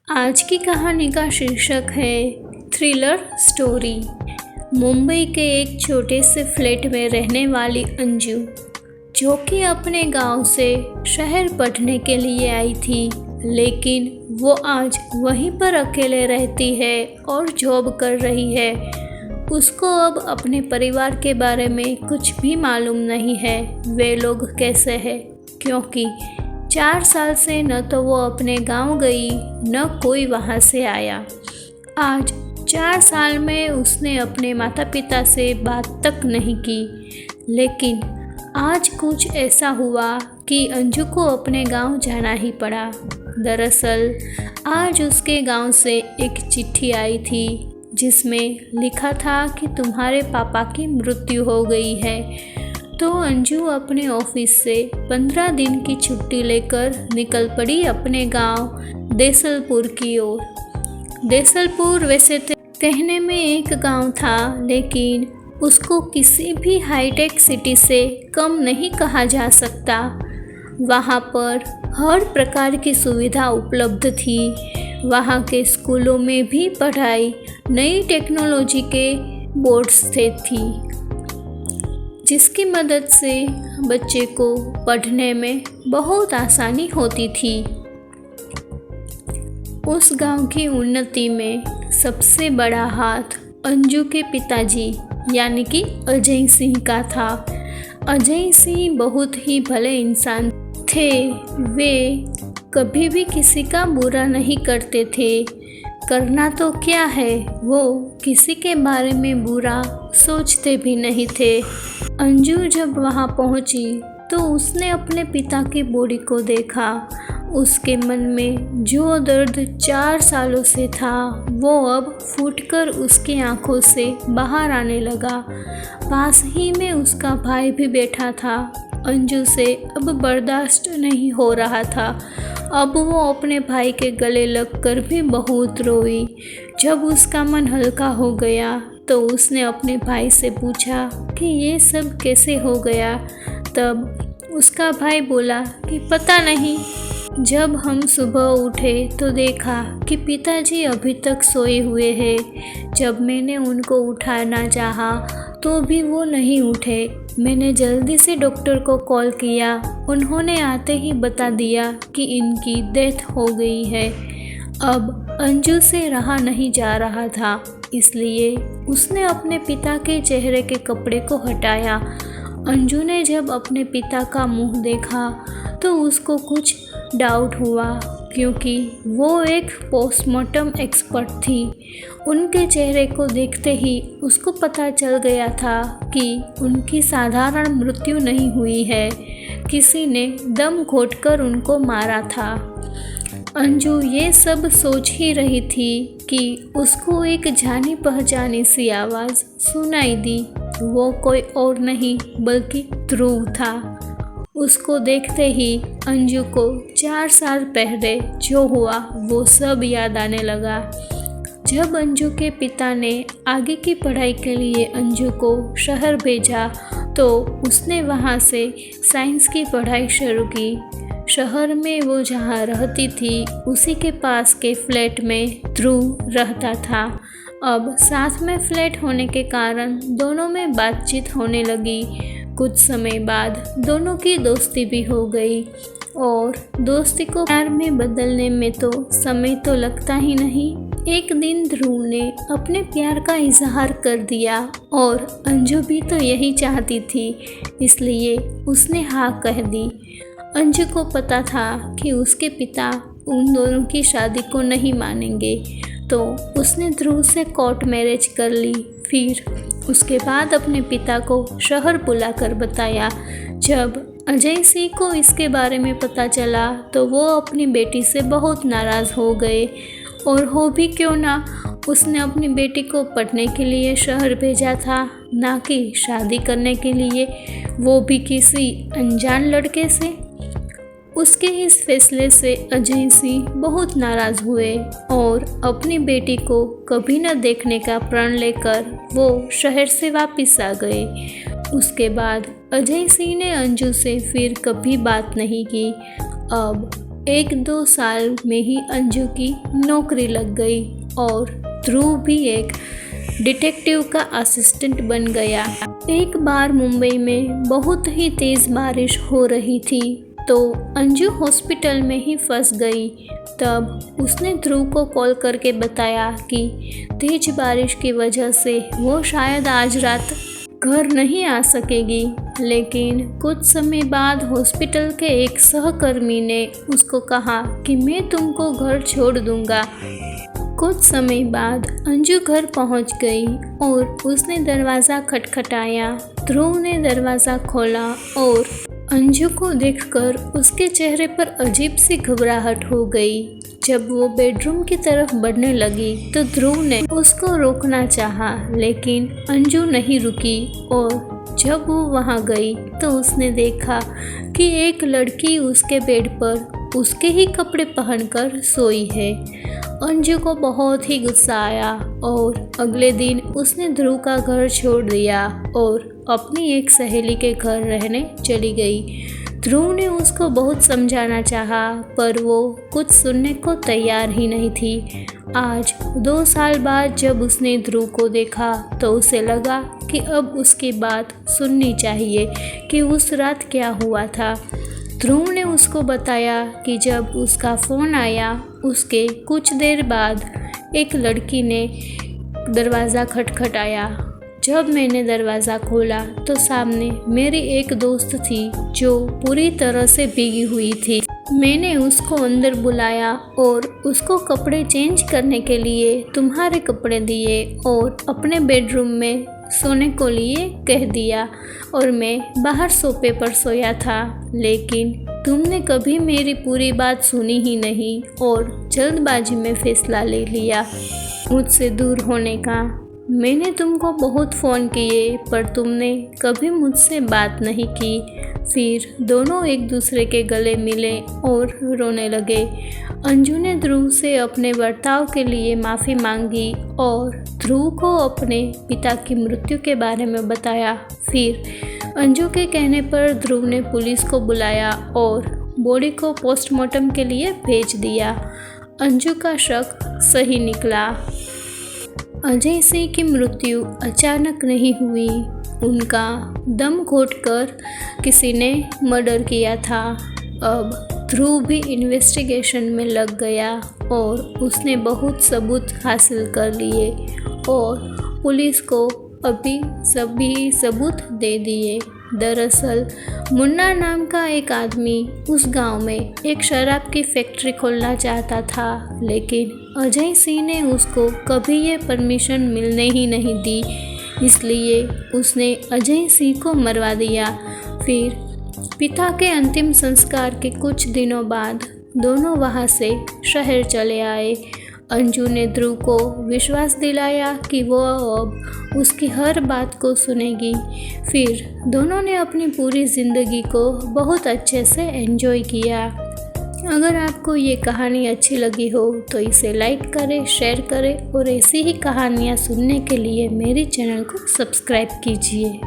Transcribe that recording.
आज की कहानी का शीर्षक है थ्रिलर स्टोरी। मुंबई के एक छोटे से फ्लैट में रहने वाली अंजू, जो कि अपने गांव से शहर पढ़ने के लिए आई थी, लेकिन वो आज वहीं पर अकेले रहती है और जॉब कर रही है। उसको अब अपने परिवार के बारे में कुछ भी मालूम नहीं है, वे लोग कैसे हैं, क्योंकि 4 साल से न तो वो अपने गांव गई न कोई वहां से आया। आज 4 साल में उसने अपने माता पिता से बात तक नहीं की, लेकिन आज कुछ ऐसा हुआ कि अंजू को अपने गांव जाना ही पड़ा। दरअसल आज उसके गांव से एक चिट्ठी आई थी, जिसमें लिखा था कि तुम्हारे पापा की मृत्यु हो गई है। तो अंजू अपने ऑफिस से 15 दिन की छुट्टी लेकर निकल पड़ी अपने गांव देसलपुर की ओर। देसलपुर वैसे कहने में एक गांव था, लेकिन उसको किसी भी हाईटेक सिटी से कम नहीं कहा जा सकता। वहां पर हर प्रकार की सुविधा उपलब्ध थी। वहां के स्कूलों में भी पढ़ाई नई टेक्नोलॉजी के बोर्ड्स से थी, जिसकी मदद से बच्चे को पढ़ने में बहुत आसानी होती थी। उस गांव की उन्नति में सबसे बड़ा हाथ अंजू के पिताजी यानी कि अजय सिंह का था। अजय सिंह बहुत ही भले इंसान थे। वे कभी भी किसी का बुरा नहीं करते थे। करना तो क्या है, वो किसी के बारे में बुरा सोचते भी नहीं थे। अंजू जब वहां पहुंची तो उसने अपने पिता की बॉडी को देखा। उसके मन में जो दर्द 4 सालों से था, वो अब फूटकर उसकी आंखों से बाहर आने लगा। पास ही में उसका भाई भी बैठा था। अंजू से अब बर्दाश्त नहीं हो रहा था। अब वो अपने भाई के गले लगकर भी बहुत रोई। जब उसका मन हल्का हो गया तो उसने अपने भाई से पूछा कि ये सब कैसे हो गया। तब उसका भाई बोला कि पता नहीं, जब हम सुबह उठे तो देखा कि पिताजी अभी तक सोए हुए हैं। जब मैंने उनको उठाना चाहा तो भी वो नहीं उठे। मैंने जल्दी से डॉक्टर को कॉल किया। उन्होंने आते ही बता दिया कि इनकी डेथ हो गई है। अब अंजू से रहा नहीं जा रहा था, इसलिए उसने अपने पिता के चेहरे के कपड़े को हटाया। अंजू ने जब अपने पिता का मुंह देखा तो उसको कुछ डाउट हुआ, क्योंकि वो एक पोस्टमार्टम एक्सपर्ट थी। उनके चेहरे को देखते ही उसको पता चल गया था कि उनकी साधारण मृत्यु नहीं हुई है, किसी ने दम घोंटकर उनको मारा था। अंजू ये सब सोच ही रही थी कि उसको एक जानी पहचानी सी आवाज़ सुनाई दी। वो कोई और नहीं बल्कि ध्रुव था। उसको देखते ही अंजू को 4 साल पहले जो हुआ वो सब याद आने लगा। जब अंजू के पिता ने आगे की पढ़ाई के लिए अंजू को शहर भेजा तो उसने वहाँ से साइंस की पढ़ाई शुरू की। शहर में वो जहाँ रहती थी उसी के पास के फ्लैट में ध्रुव रहता था। अब साथ में फ्लैट होने के कारण दोनों में बातचीत होने लगी। कुछ समय बाद दोनों की दोस्ती भी हो गई, और दोस्ती को प्यार में बदलने में तो समय तो लगता ही नहीं। एक दिन ध्रुव ने अपने प्यार का इजहार कर दिया, और अंजू भी तो यही चाहती थी, इसलिए उसने हाँ कह दी। अंजू को पता था कि उसके पिता उन दोनों की शादी को नहीं मानेंगे, तो उसने ध्रुव से कोर्ट मैरिज कर ली। फिर उसके बाद अपने पिता को शहर बुलाकर बताया। जब अजय सिंह को इसके बारे में पता चला तो वो अपनी बेटी से बहुत नाराज़ हो गए, और हो भी क्यों ना, उसने अपनी बेटी को पढ़ने के लिए शहर भेजा था, ना कि शादी करने के लिए, वो भी किसी अनजान लड़के से। उसके इस फैसले से अजय सिंह बहुत नाराज़ हुए और अपनी बेटी को कभी न देखने का प्रण लेकर वो शहर से वापस आ गए। उसके बाद अजय सिंह ने अंजू से फिर कभी बात नहीं की। अब 1-2 साल में ही अंजू की नौकरी लग गई और ध्रुव भी एक डिटेक्टिव का असिस्टेंट बन गया। एक बार मुंबई में बहुत ही तेज़ बारिश हो रही थी तो अंजू हॉस्पिटल में ही फंस गई। तब उसने ध्रुव को कॉल करके बताया कि तेज बारिश की वजह से वो शायद आज रात घर नहीं आ सकेगी। लेकिन कुछ समय बाद हॉस्पिटल के एक सहकर्मी ने उसको कहा कि मैं तुमको घर छोड़ दूंगा। कुछ समय बाद अंजू घर पहुंच गई और उसने दरवाज़ा खटखटाया। ध्रुव ने दरवाज़ा खोला और अंजू को देखकर उसके चेहरे पर अजीब सी घबराहट हो गई। जब वो बेडरूम की तरफ बढ़ने लगी तो ध्रुव ने उसको रोकना चाहा, लेकिन अंजू नहीं रुकी और जब वो वहाँ गई तो उसने देखा कि एक लड़की उसके बेड पर उसके ही कपड़े पहनकर सोई है। अंजू को बहुत ही गुस्सा आया और अगले दिन उसने ध्रुव का घर छोड़ दिया और अपनी एक सहेली के घर रहने चली गई। ध्रुव ने उसको बहुत समझाना चाहा पर वो कुछ सुनने को तैयार ही नहीं थी। आज 2 साल बाद जब उसने ध्रुव को देखा तो उसे लगा कि अब उसकी बात सुननी चाहिए कि उस रात क्या हुआ था। ध्रुव ने उसको बताया कि जब उसका फ़ोन आया उसके कुछ देर बाद एक लड़की ने दरवाज़ा खटखटाया। जब मैंने दरवाज़ा खोला तो सामने मेरी एक दोस्त थी जो पूरी तरह से भीगी हुई थी। मैंने उसको अंदर बुलाया और उसको कपड़े चेंज करने के लिए तुम्हारे कपड़े दिए और अपने बेडरूम में सोने को लिए कह दिया और मैं बाहर सोफे पर सोया था। लेकिन तुमने कभी मेरी पूरी बात सुनी ही नहीं और जल्दबाजी में फैसला ले लिया मुझसे दूर होने का। मैंने तुमको बहुत फ़ोन किए पर तुमने कभी मुझसे बात नहीं की। फिर दोनों एक दूसरे के गले मिले और रोने लगे। अंजू ने ध्रुव से अपने बर्ताव के लिए माफ़ी मांगी और ध्रुव को अपने पिता की मृत्यु के बारे में बताया। फिर अंजू के कहने पर ध्रुव ने पुलिस को बुलाया और बॉडी को पोस्टमार्टम के लिए भेज दिया। अंजू का शक सही निकला। अजय सिंह की मृत्यु अचानक नहीं हुई, उनका दम घोटकर किसी ने मर्डर किया था। अब ध्रुव भी इन्वेस्टिगेशन में लग गया और उसने बहुत सबूत हासिल कर लिए और पुलिस को अभी सभी सबूत दे दिए। दरअसल मुन्ना नाम का एक आदमी उस गांव में एक शराब की फैक्ट्री खोलना चाहता था, लेकिन अजय सिंह ने उसको कभी ये परमिशन मिलने ही नहीं दी, इसलिए उसने अजय सिंह को मरवा दिया। फिर पिता के अंतिम संस्कार के कुछ दिनों बाद दोनों वहाँ से शहर चले आए। अंजू ने ध्रुव को विश्वास दिलाया कि वो अब उसकी हर बात को सुनेगी। फिर दोनों ने अपनी पूरी ज़िंदगी को बहुत अच्छे से एंजॉय किया। अगर आपको ये कहानी अच्छी लगी हो तो इसे लाइक करें, शेयर करें और ऐसी ही कहानियाँ सुनने के लिए मेरे चैनल को सब्सक्राइब कीजिए।